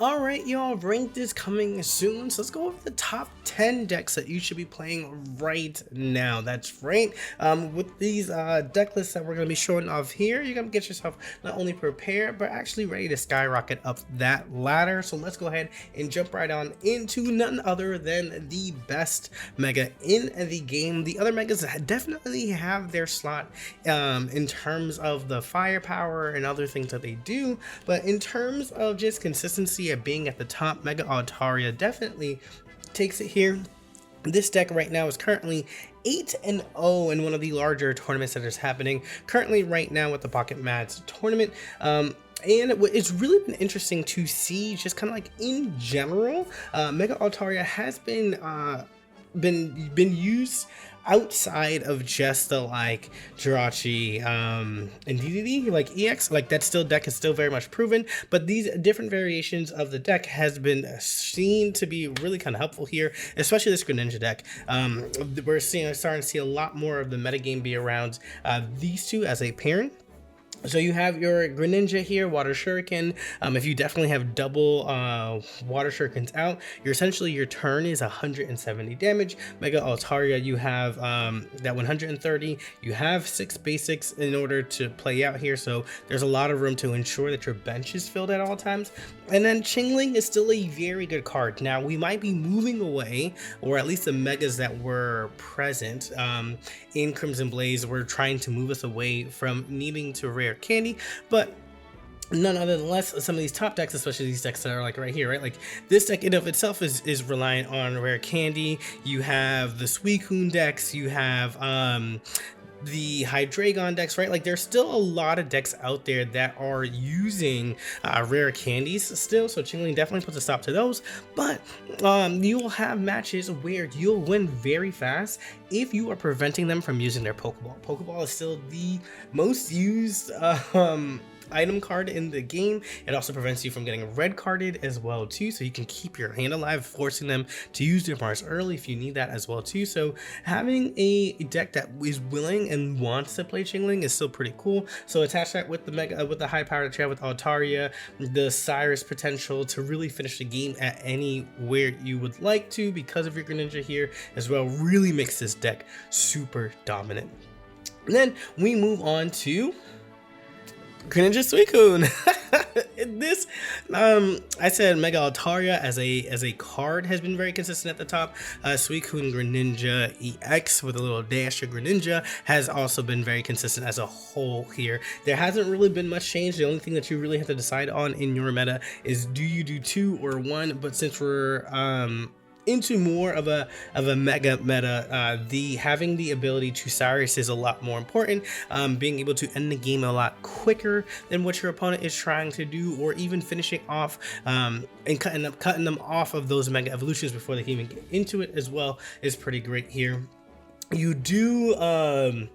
Alright, y'all, ranked is coming soon, so let's go over the top 10 decks that you should be playing right now. That's right, with these deck lists that we're going to be showing off here, you're going to get yourself not only prepared, but actually ready to skyrocket up that ladder. So let's go ahead and jump right on into none other than the best mega in the game. The other megas definitely have their slot in terms of the firepower and other things that they do, but in terms of just consistency of being at the top, Mega Altaria definitely takes it here. This deck right now is currently 8-0 in one of the larger tournaments that is happening currently right now with the Pocket Mads tournament. And it's really been interesting to see just kind of like in general, Mega Altaria has been used outside of just the like Jirachi and DDD, like EX, like that still deck is still very much proven, but these different variations of the deck has been seen to be really kind of helpful here, especially this Greninja deck. We're starting to see a lot more of the metagame be around these two as a pairing. So you have your Greninja here, Water Shuriken. If you definitely have double Water Shurikens out, your turn is 170 damage. Mega Altaria, you have that 130. You have 6 basics in order to play out here, so there's a lot of room to ensure that your bench is filled at all times. And then Chingling is still a very good card. Now we might be moving away, or at least the megas that were present in Crimson Blaze were trying to move us away from needing to rare candy, but nonetheless, some of these top decks, especially these decks that are like right here, right, like this deck in of itself is reliant on rare candy. You have the Suicune decks, you have the Hydreigon decks, right? Like there's still a lot of decks out there that are using rare candies still, so Chingling definitely puts a stop to those. But you'll have matches where you'll win very fast if you are preventing them from using their Pokeball. Pokeball is still the most used item card in the game. It also prevents you from getting red carded as well too, so you can keep your hand alive, forcing them to use their Mars early if you need that as well too. So having a deck that is willing and wants to play Chingling is still pretty cool. So attach that with the mega with the high power that you have with Altaria, the Cyrus potential to really finish the game at anywhere you would like to because of your Greninja here as well, really makes this deck super dominant. And then we move on to Greninja Suicune. This, I said Mega Altaria as a card has been very consistent at the top. Suicune Greninja EX with a little dash of Greninja has also been very consistent as a whole here. There hasn't really been much change. The only thing that you really have to decide on in your meta is do you do 2 or 1, but since we're into more of a mega meta, having the ability to Cyrus is a lot more important. Being able to end the game a lot quicker than what your opponent is trying to do, or even finishing off and cutting them off of those mega evolutions before they can even get into it as well is pretty great here. You do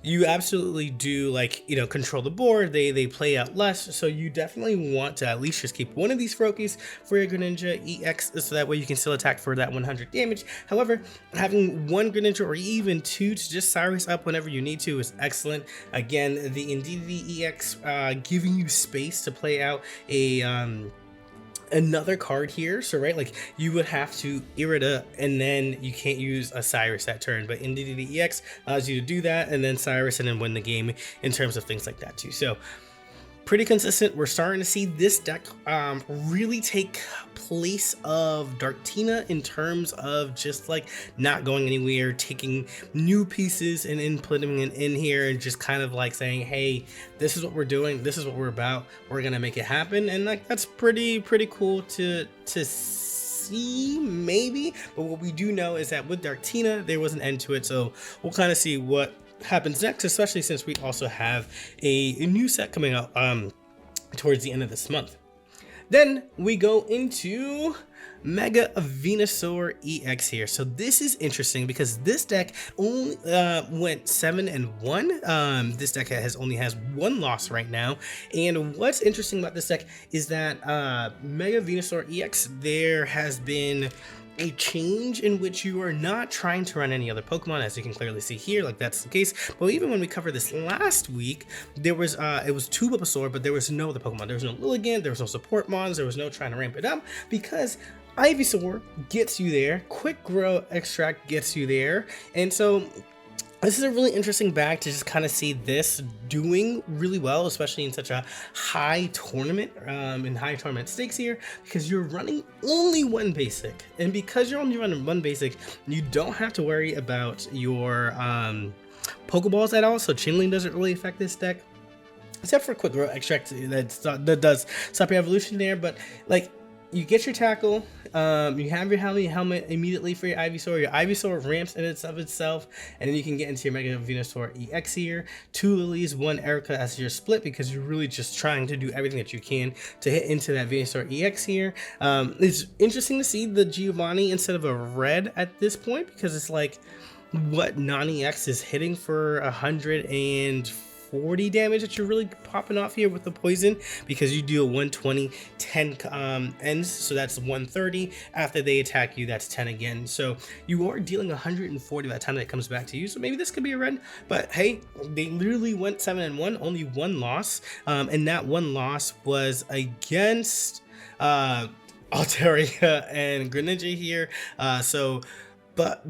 you absolutely do, like, you know, control the board. They play out less, so you definitely want to at least just keep one of these Froakies for your Greninja EX, so that way you can still attack for that 100 damage. However, having 1 Greninja or even 2 to just Cyrus up whenever you need to is excellent. Again, the Indeedee EX giving you space to play out a another card here, so right, like you would have to Irida and then you can't use a Cyrus that turn, but Indeedee EX allows you to do that and then Cyrus and then win the game in terms of things like that too. So pretty consistent. We're starting to see this deck really take place of Darktina in terms of just like not going anywhere, taking new pieces and inputting it in here and just kind of like saying, hey, this is what we're doing, this is what we're about, we're gonna make it happen. And like that's pretty cool to see, maybe. But what we do know is that with Darktina there was an end to it, so we'll kind of see what happens next, especially since we also have a new set coming out towards the end of this month. Then we go into Mega Venusaur EX here. So this is interesting because this deck only went 7-1. This deck only has 1 loss right now. And what's interesting about this deck is that Mega Venusaur EX, there has been a change in which you are not trying to run any other Pokemon, as you can clearly see here, like that's the case. But even when we covered this last week, there was it was 2 Bulbasaur, but there was no other Pokemon. There was no Lilligant, there was no support mons, there was no trying to ramp it up, because Ivysaur gets you there, Quick Grow Extract gets you there, and so this is a really interesting bag to just kind of see this doing really well, especially in such a high tournament, in high tournament stakes here, because you're running only 1 basic. And because you're only running 1 basic, you don't have to worry about your Pokeballs at all. So Chingling doesn't really affect this deck, except for Quick Grow Extract that does stop your evolution there. But like, you get your tackle, you have your helmet immediately for your Ivysaur. Your Ivysaur ramps in itself, and then you can get into your Mega Venusaur EX here. 2 Lilies, 1 Erica as your split, because you're really just trying to do everything that you can to hit into that Venusaur EX here. It's interesting to see the Giovanni instead of a red at this point, because it's like, what non-EX is hitting for 140 damage that you're really popping off here with the poison, because you do a 120 10 ends, so that's 130. After they attack you, that's 10 again, so you are dealing 140 by the time that it comes back to you. So maybe this could be a red, but hey, they literally went 7-1, only 1 loss, and that 1 loss was against Altaria and Greninja here. But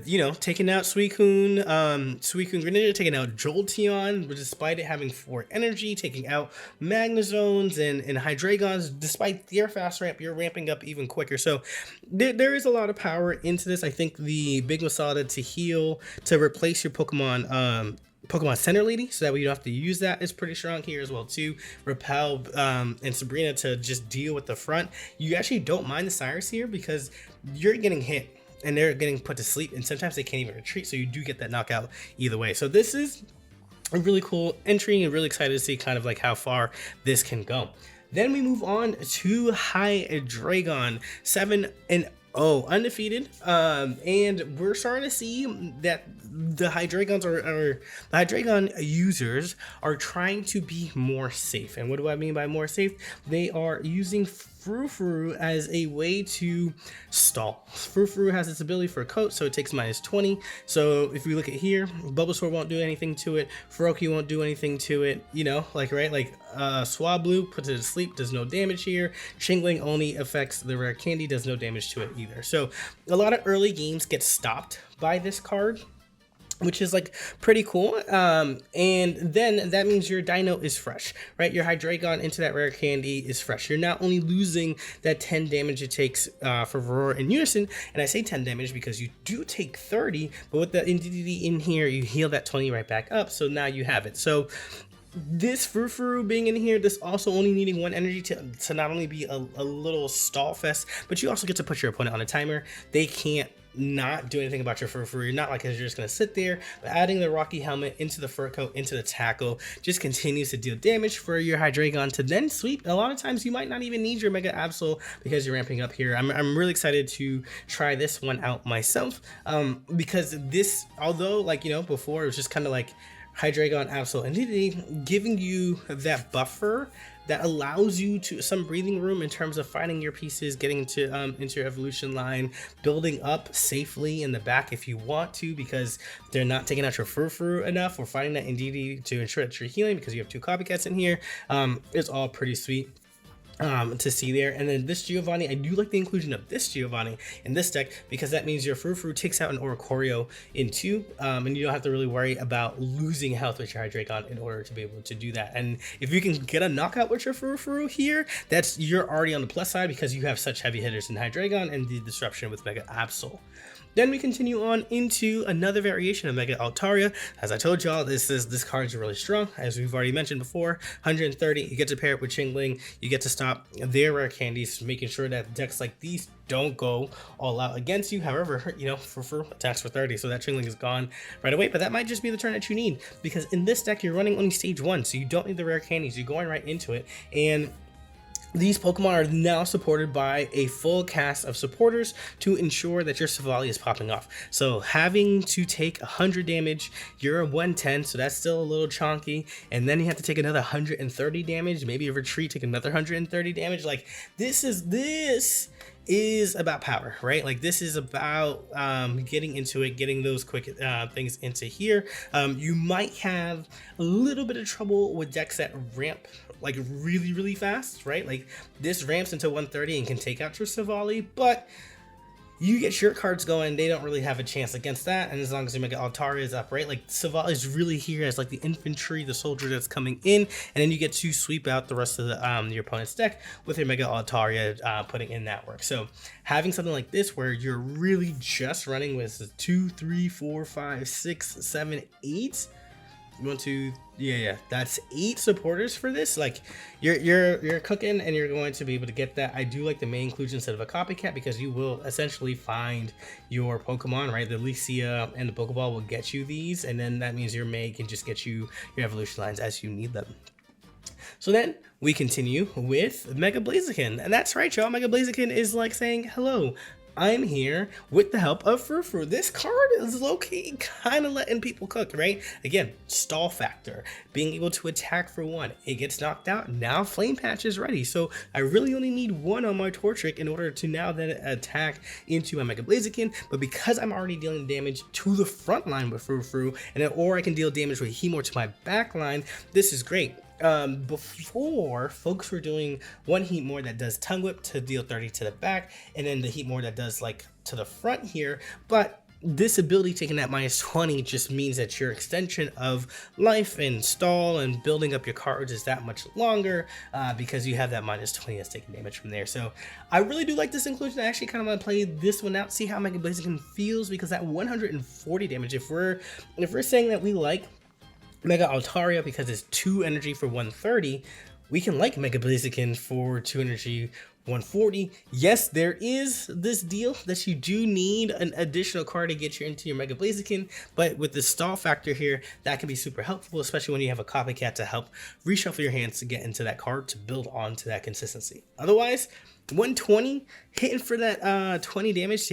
you know, taking out Suicune, Greninja, taking out Jolteon, despite it having 4 energy, taking out Magnezones and Hydreigons, despite their fast ramp, you're ramping up even quicker. So there is a lot of power into this. I think the big Masada to heal, to replace your Pokemon Center Lady, so that way you don't have to use that, is pretty strong here as well too. Repel and Sabrina to just deal with the front. You actually don't mind the Cyrus here, because you're getting hit and they're getting put to sleep, and sometimes they can't even retreat, so you do get that knockout either way. So this is a really cool entry, and really excited to see kind of like how far this can go. Then we move on to Hydreigon, 7-0 undefeated, and we're starting to see that the Hydreigons the Hydreigon users are trying to be more safe. And what do I mean by more safe? They are using Frou-Frou as a way to stall. Frou-Frou has its ability for a coat, so it takes -20. So if we look at here, Bulbasaur won't do anything to it, Feroki won't do anything to it, you know, like, right, like Swablu puts it to sleep, does no damage here. Chingling only affects the rare candy, does no damage to it either. So a lot of early games get stopped by this card, which is like pretty cool. And then that means your Dino is fresh, right? Your Hydreigon into that rare candy is fresh. You're not only losing that 10 damage it takes for Roar in Unison, and I say 10 damage because you do take 30, but with the Indeedee in here, you heal that 20 right back up, so now you have it. So this Frou-Frou being in here, this also only needing 1 energy to not only be a little stall fest, but you also get to put your opponent on a timer. They can't not do anything about your Frou-Frou. You're not like you're just going to sit there, but adding the Rocky Helmet into the fur coat, into the tackle, just continues to deal damage for your Hydreigon to then sweep. A lot of times you might not even need your Mega Absol because you're ramping up here. I'm really excited to try this one out myself, because this, although, like, you know, before it was just kind of like Hydreigon, Absol, and Indeedee, giving you that buffer that allows you to some breathing room in terms of finding your pieces, getting into your evolution line, building up safely in the back if you want to, because they're not taking out your Frou-Frou enough, or finding that Indeedee to ensure that you're healing because you have 2 copycats in here. It's all pretty sweet to see there. And then this Giovanni, I do like the inclusion of this Giovanni in this deck, because that means your Frou-Frou takes out an Oricorio in 2, and you don't have to really worry about losing health with your Hydreigon in order to be able to do that. And if you can get a knockout with your Frou-Frou here, you're already on the plus side, because you have such heavy hitters in Hydreigon and the disruption with Mega Absol. Then we continue on into another variation of Mega Altaria. As I told y'all, this card is really strong, as we've already mentioned before. 130, you get to pair it with Chingling, you get to stop their rare candies, making sure that decks like these don't go all out against you. However, you know, Frou-Frou attacks for 30, so that Chingling is gone right away. But that might just be the turn that you need, because in this deck you're running only stage 1, so you don't need the rare candies. You're going right into it, and these Pokemon are now supported by a full cast of supporters to ensure that your Savali is popping off. So having to take 100 damage, you're a 110, so that's still a little chonky, and then you have to take another 130 damage, maybe a retreat, take another 130 damage. Like, this is about power, right? Like this is about getting into it, getting those quick things into here. You might have a little bit of trouble with decks that ramp like really fast, right? Like this ramps into 130 and can take out your Savali, but you get your cards going, they don't really have a chance against that. And as long as you make Altaria is up, right? Like Savali is really here as like the infantry, the soldier that's coming in, and then you get to sweep out the rest of the your opponent's deck with your Mega Altaria putting in that work. So having something like this where you're really just running with 2, 3, 4, 5, 6, 7, 8. 1, 2, yeah, that's 8 supporters for this. Like you're cooking, and you're going to be able to get that. I do like the main inclusion instead of a copycat, because you will essentially find your Pokemon, right? The Licia and the Pokeball will get you these, and then that means your May can just get you your evolution lines as you need them. So then we continue with Mega Blaziken, and that's right, y'all. Mega Blaziken is like saying hello. I'm here with the help of Frou-Frou. This card is low-key kind of letting people cook, right? Again, stall factor, being able to attack for 1. It gets knocked out. Now Flame Patch is ready. So I really only need 1 on my Torchic in order to now then attack into my Mega Blaziken. But because I'm already dealing damage to the front line with Frou-Frou, or I can deal damage with Hemor to my back line, this is great. Before, folks were doing 1 Heatmor that does Tongue Whip to deal 30 to the back, and then the Heatmor that does like to the front here. But this ability taking that -20 just means that your extension of life and stall and building up your cards is that much longer, because you have that -20 that's taking damage from there. So I really do like this inclusion. I actually kind of want to play this one out, see how Mega Blaziken feels, because that 140 damage, if we're saying that we like Mega Altaria because it's 2 energy for 130, we can like Mega Blaziken for 2 energy 140. Yes, there is this deal that you do need an additional card to get you into your Mega Blaziken, but with the stall factor here, that can be super helpful, especially when you have a copycat to help reshuffle your hands to get into that card to build onto that consistency. Otherwise, 120 hitting for that 20 damage.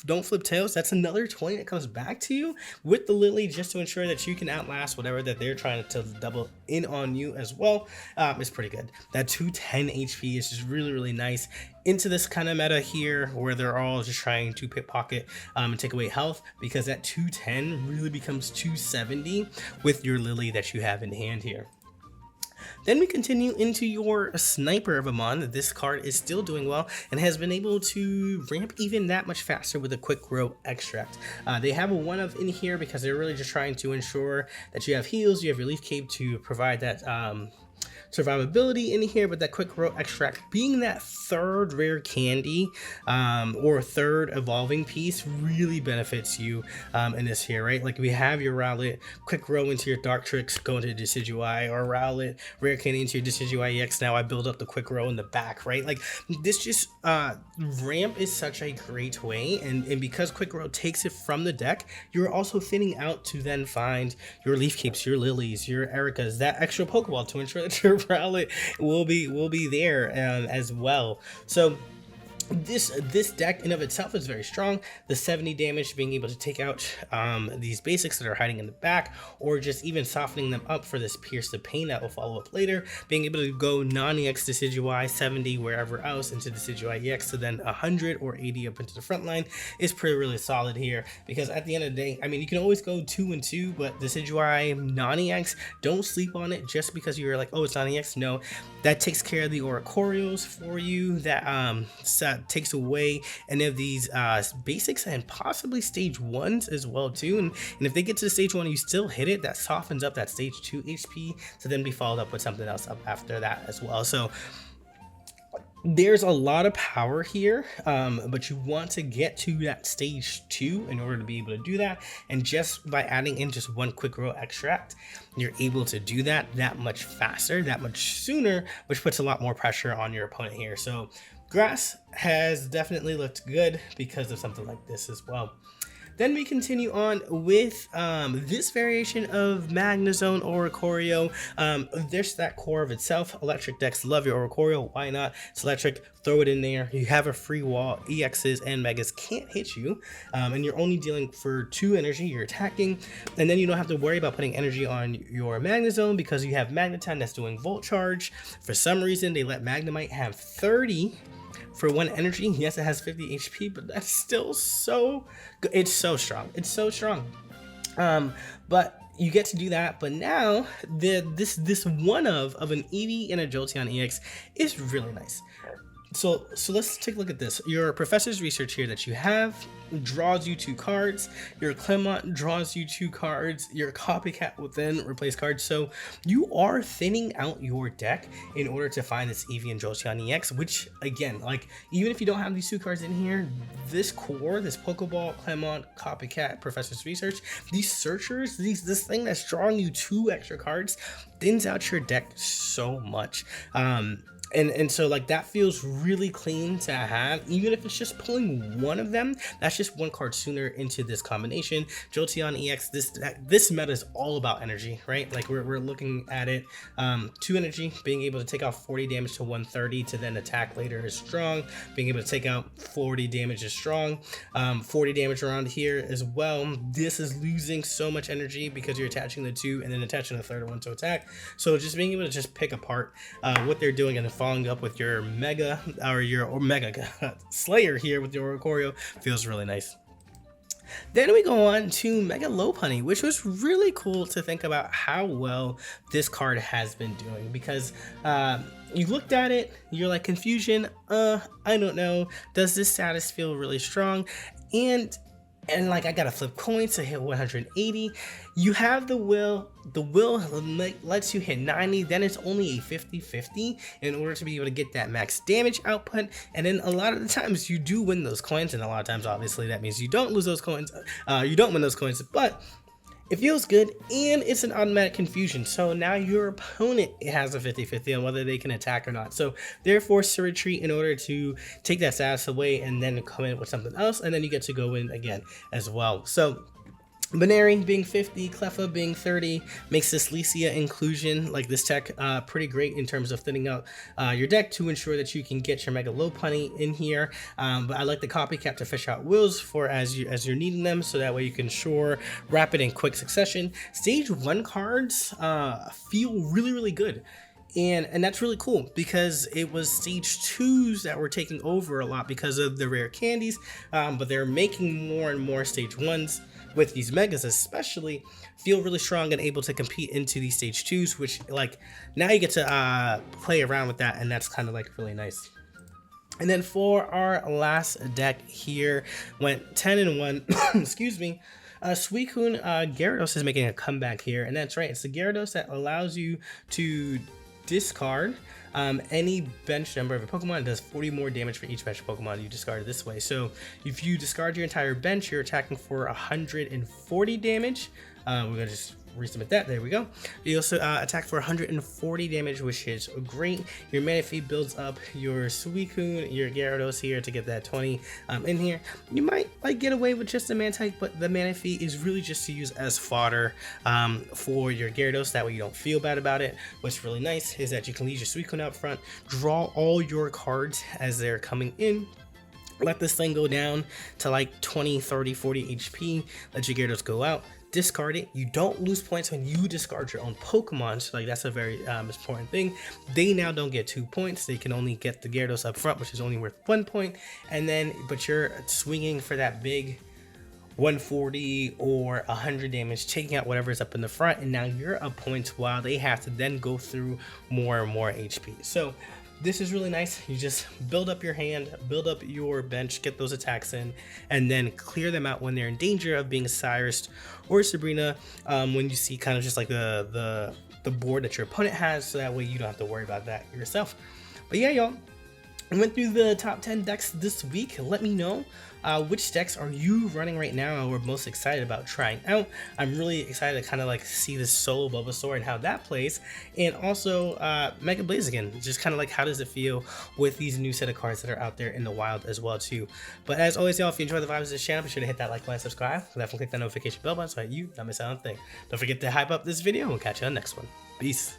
Don't flip tails. That's another 20 that comes back to you with the Lily, just to ensure that you can outlast whatever that they're trying to double in on you as well. It's pretty good. That 210 HP is just really nice into this kind of meta here, where they're all just trying to pickpocket and take away health, because that 210 really becomes 270 with your Lily that you have in hand here. Then we continue into your Sniper of Amon. This card is still doing well and has been able to ramp even that much faster with a Quick Grow Extract. They have a 1-of in here because they're really just trying to ensure that you have heals, you have your Leaf Cape to provide that survivability in here, but that Quick Grow Extract being that 3rd rare candy or 3rd evolving piece really benefits you in this here, right? Like we have your Rowlet Quick Grow into your Dartrix, go into Decidueye, or Rowlet rare candy into your Decidueye EX. Now I build up the Quick Grow in the back, right? Like this just ramp is such a great way, and because Quick Grow takes it from the deck, you're also thinning out to then find your Leaf Capes, your Lilies, your Ericas, that extra Pokeball to ensure that your Rowlet will be there as well. So this deck in of itself is very strong. The 70 damage, being able to take out these basics that are hiding in the back, or just even softening them up for this Pierce the Pain that will follow up later. Being able to go non-EX Decidueye, 70 wherever else into Decidueye EX, so then 100 or 80 up into the front line is really solid here, because at the end of the day, I mean, you can always go 2 and 2, but Decidueye non-EX, don't sleep on it just because you're like, oh, it's non-EX. No, that takes care of the Oricorials for you. That takes away any of these basics and possibly stage 1s as well too, and if they get to the stage 1 and you still hit it, that softens up that stage 2 HP to then be followed up with something else up after that as well. So there's a lot of power here, but you want to get to that stage 2 in order to be able to do that, and just by adding in just 1 Quick Grow Extract, you're able to do that much faster, that much sooner, which puts a lot more pressure on your opponent here. So Grass has definitely looked good because of something like this as well. Then we continue on with this variation of Magnezone Oricorio. There's that core of itself. Electric decks love your Oricorio. Why not? It's electric. Throw it in there. You have a free wall. EXs and Megas can't hit you. And you're only dealing for 2 energy. You're attacking. And then you don't have to worry about putting energy on your Magnezone because you have Magneton that's doing Volt Charge. For some reason, they let Magnemite have 30 for 1 energy. Yes, it has 50 HP, but that's still so good. It's so strong. It's so strong. But you get to do that, but now this one of an Eevee and a Jolteon EX is really nice. So let's take a look at this. Your Professor's Research here that you have draws you 2 cards. Your Clement draws you 2 cards. Your Copycat will then replace cards. So you are thinning out your deck in order to find this Eevee and Jolteon EX, which again, like even if you don't have these 2 cards in here, this core, this Pokeball, Clement, Copycat, Professor's Research, these searchers, this thing that's drawing you 2 extra cards, thins out your deck so much. And so like that feels really clean to have, even if it's just pulling one of them. That's just 1 card sooner into this combination. Jolteon EX, this meta is all about energy, right? Like we're looking at it, 2 energy, being able to take out 40 damage to 130 to then attack later is strong. Being able to take out 40 damage is strong. 40 damage around here as well. This is losing so much energy because you're attaching the 2 and then attaching the 3rd one to attack. So just being able to just pick apart what they're doing and following up with your Mega Slayer here with your Oricorio feels really nice. Then we go on to Mega Lopunny, which was really cool to think about how well this card has been doing, because you looked at it, you're like, Confusion, I don't know, does this status feel really strong? And like I gotta flip coins to hit 180. You have the will lets you hit 90, then it's only a 50-50 in order to be able to get that max damage output. And then a lot of the times you do win those coins, and a lot of times obviously that means you don't lose those coins, you don't win those coins, but it feels good, and it's an automatic confusion. So now your opponent has a 50-50 on whether they can attack or not. So they're forced to retreat in order to take that status away and then come in with something else, and then you get to go in again as well. So Baneri being 50, Cleffa being 30 makes this Licia inclusion, like this tech, pretty great in terms of thinning out your deck to ensure that you can get your Mega Lopunny in here. But I like the Copycat to fish out wills for as you're needing them, so that way you can ensure rapid and quick succession. Stage 1 cards feel really good. And that's really cool, because it was stage 2s that were taking over a lot because of the rare candies, but they're making more and more stage 1s with these megas especially feel really strong and able to compete into these stage 2s, which like now you get to play around with that, and that's kind of like really nice. And then for our last deck here, went 10-1 excuse me. Suicune Gyarados is making a comeback here, and that's right, it's the Gyarados that allows you to discard any bench number of a Pokemon. It does 40 more damage for each bench Pokemon you discard this way. So if you discard your entire bench, you're attacking for 140 damage. We're gonna just resubmit that. There we go. You also attack for 140 damage, which is great. Your Manaphy builds up your Suicune, your Gyarados here to get that 20 in here. You might like get away with just a Mantype, but the Manaphy is really just to use as fodder for your Gyarados. That way you don't feel bad about it. What's really nice is that you can leave your Suicune up front, draw all your cards as they're coming in, let this thing go down to like 20, 30, 40 HP, let your Gyarados go out, discard it. You don't lose points when you discard your own Pokemon, so like that's a very important thing. They now don't get 2 points, they can only get the Gyarados up front, which is only worth 1 point, and then but you're swinging for that big 140 or 100 damage, taking out whatever's up in the front, and now you're up points while they have to then go through more and more HP. So this is really nice. You just build up your hand, build up your bench, get those attacks in, and then clear them out when they're in danger of being Cyrus or Sabrina, when you see kind of just like the board that your opponent has, so that way you don't have to worry about that yourself. But yeah, y'all, I went through the top 10 decks this week. Let me know which decks are you running right now or most excited about trying out. I'm really excited to kind of like see this solo Bulbasaur and how that plays, and also Mega Blaziken, just kind of like how does it feel with these new set of cards that are out there in the wild as well too. But as always, y'all, if you enjoy the vibes of this channel, be sure to hit that like button, subscribe, definitely click that notification bell button so that you don't miss out on a thing. Don't forget to hype up this video, and we'll catch you on the next one. Peace.